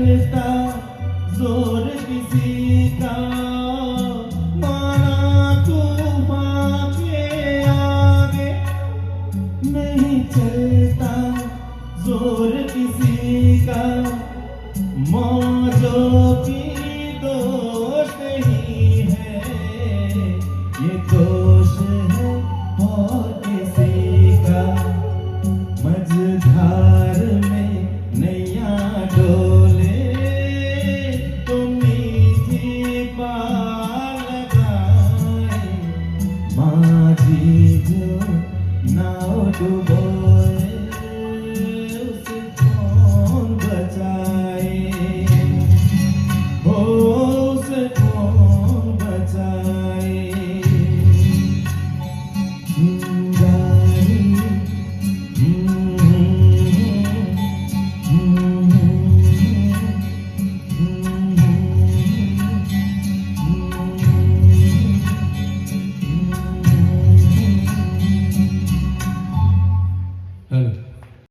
चलता जोर किसी का, माना तूफान के आगे नहीं चलता जोर किसी का। मौजों की दोष नहीं है, ये दोष है और किसी का। मझधार में नैया डोले तो मीठी पाल लगाए, माझी जो नाव डुबोए